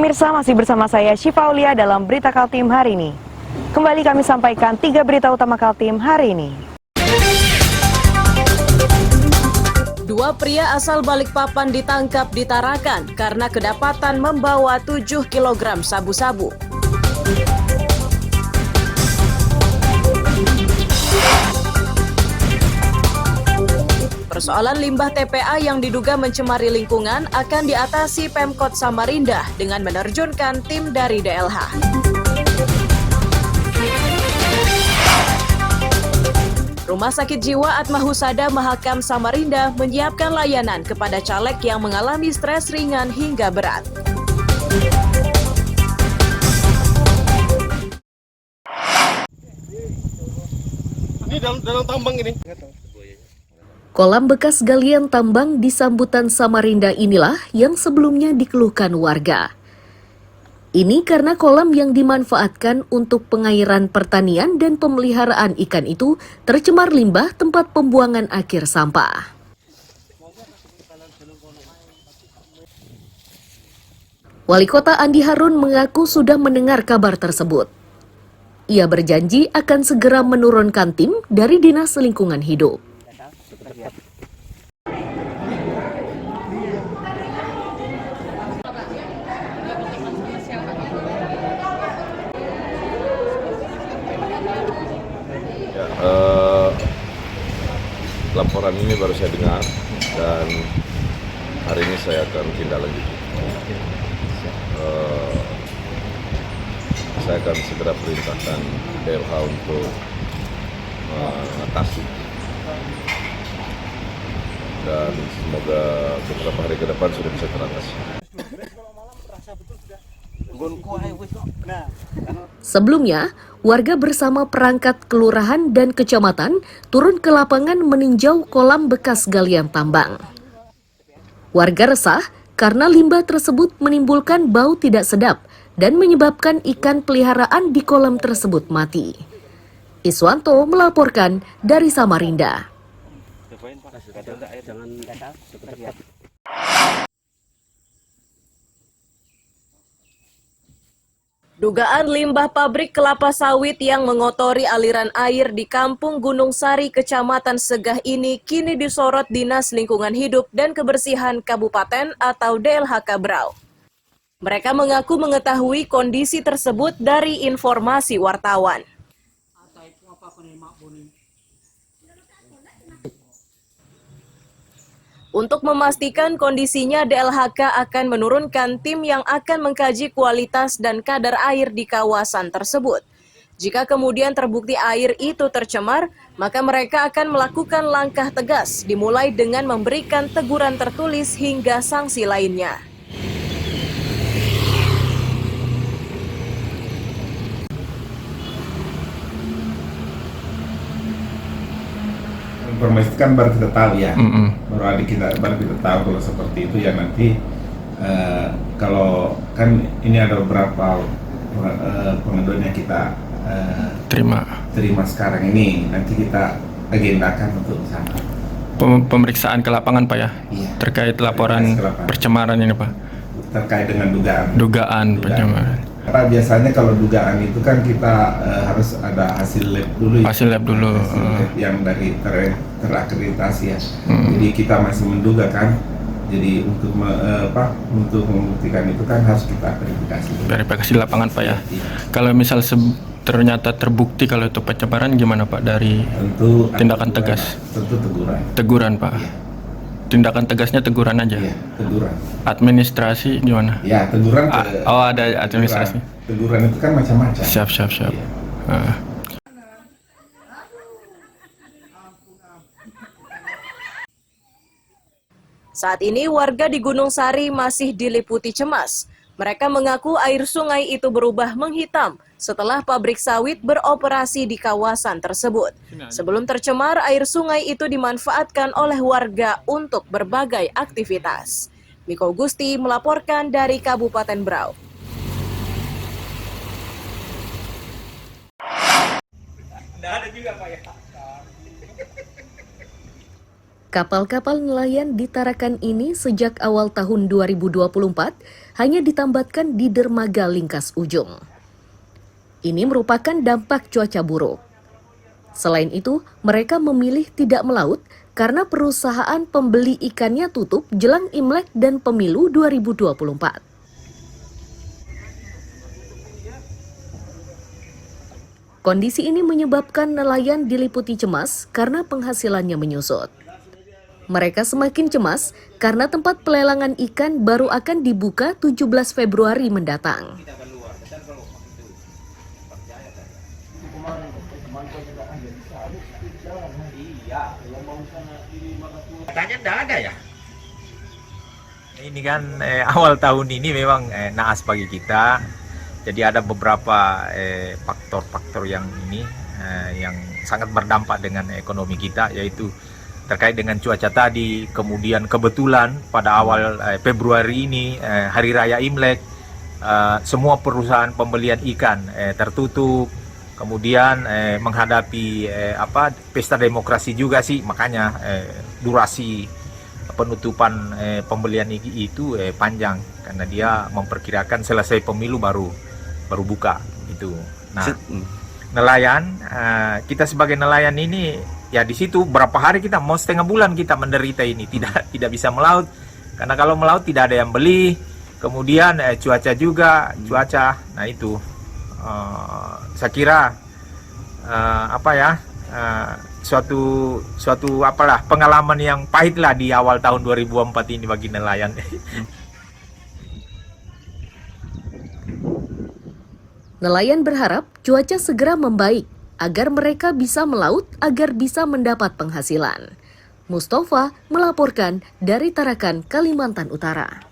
Pemirsa, masih bersama saya Syifa Aulia dalam Berita Kaltim hari ini. Kembali kami sampaikan 3 berita utama Kaltim hari ini. Dua pria asal Balikpapan ditangkap di Tarakan karena kedapatan membawa 7 kg sabu-sabu. Persoalan limbah TPA yang diduga mencemari lingkungan akan diatasi Pemkot Samarinda dengan menerjunkan tim dari DLH. Rumah Sakit Jiwa Atma Husada Mahakam Samarinda menyiapkan layanan kepada caleg yang mengalami stres ringan hingga berat. Ini dalam tambang ini. Kolam bekas galian tambang di Sambutan Samarinda inilah yang sebelumnya dikeluhkan warga. Ini karena kolam yang dimanfaatkan untuk pengairan pertanian dan pemeliharaan ikan itu tercemar limbah tempat pembuangan akhir sampah. Wali Kota Andi Harun mengaku sudah mendengar kabar tersebut. Ia berjanji akan segera menurunkan tim dari Dinas Lingkungan Hidup. Laporan ini baru saya dengar dan hari ini saya akan tindak lanjuti. Saya akan segera perintahkan DLH untuk mengatasi dan semoga beberapa hari ke depan sudah bisa teratasi. Sebelumnya, warga bersama perangkat kelurahan dan kecamatan turun ke lapangan meninjau kolam bekas galian tambang. Warga resah karena limbah tersebut menimbulkan bau tidak sedap dan menyebabkan ikan peliharaan di kolam tersebut mati. Iswanto melaporkan dari Samarinda. Dugaan limbah pabrik kelapa sawit yang mengotori aliran air di Kampung Gunung Sari, Kecamatan Segah ini kini disorot Dinas Lingkungan Hidup dan Kebersihan Kabupaten atau DLHK Brau. Mereka mengaku mengetahui kondisi tersebut dari informasi wartawan. Untuk memastikan kondisinya, DLHK akan menurunkan tim yang akan mengkaji kualitas dan kadar air di kawasan tersebut. Jika kemudian terbukti air itu tercemar, maka mereka akan melakukan langkah tegas, dimulai dengan memberikan teguran tertulis hingga sanksi lainnya. Informasi kan baru kita tahu ya, baru kita tahu kalau seperti itu ya nanti kalau kan ini ada beberapa pengaduan yang kita terima sekarang ini, nanti kita agendakan untuk sana. Pemeriksaan ke lapangan Pak ya, iya. Terkait laporan percemaran ini Pak. Terkait dengan dugaan pencemaran. Karena biasanya kalau dugaan itu kan kita harus ada hasil lab dulu. Hasil lab dulu. Hasil lab yang dari terakreditasi ya. Jadi kita masih menduga kan. Jadi untuk membuktikan itu kan harus kita verifikasi. Verifikasi lapangan Pak ya. Kalau misal ternyata terbukti kalau itu pencemaran gimana Pak dari tentu tindakan tegas? Tentu teguran. Teguran Pak. Iya. Tindakan tegasnya teguran aja. Iya, teguran. Administrasi gimana? Ya, teguran. Ada administrasi. Teguran itu kan macam-macam. Siap. Iya. Saat ini warga di Gunung Sari masih diliputi cemas. Mereka mengaku air sungai itu berubah menghitam setelah pabrik sawit beroperasi di kawasan tersebut. Sebelum tercemar, air sungai itu dimanfaatkan oleh warga untuk berbagai aktivitas. Miko Gusti melaporkan dari Kabupaten Brau. Kapal-kapal nelayan di Tarakan ini sejak awal tahun 2024 hanya ditambatkan di dermaga Lingkas Ujung. Ini merupakan dampak cuaca buruk. Selain itu, mereka memilih tidak melaut karena perusahaan pembeli ikannya tutup jelang Imlek dan Pemilu 2024. Kondisi ini menyebabkan nelayan diliputi cemas karena penghasilannya menyusut. Mereka semakin cemas karena tempat pelelangan ikan baru akan dibuka 17 Februari mendatang. Katanya tidak ada ya. Ini kan awal tahun ini memang naas bagi kita. Jadi ada beberapa faktor-faktor yang ini yang sangat berdampak dengan ekonomi kita, yaitu terkait dengan cuaca tadi, kemudian kebetulan pada awal Februari ini Hari Raya Imlek, semua perusahaan pembelian ikan tertutup, kemudian menghadapi pesta demokrasi juga sih, makanya durasi penutupan pembelian itu panjang karena dia memperkirakan selesai pemilu baru buka itu. Nah, nelayan, kita sebagai nelayan ini ya di situ berapa hari kita mau setengah bulan kita menderita ini, tidak bisa melaut karena kalau melaut tidak ada yang beli, kemudian cuaca, nah itu saya kira suatu pengalaman yang pahit lah di awal tahun 2024 ini bagi nelayan. Nelayan berharap cuaca segera membaik agar mereka bisa melaut agar bisa mendapat penghasilan. Mustafa melaporkan dari Tarakan, Kalimantan Utara.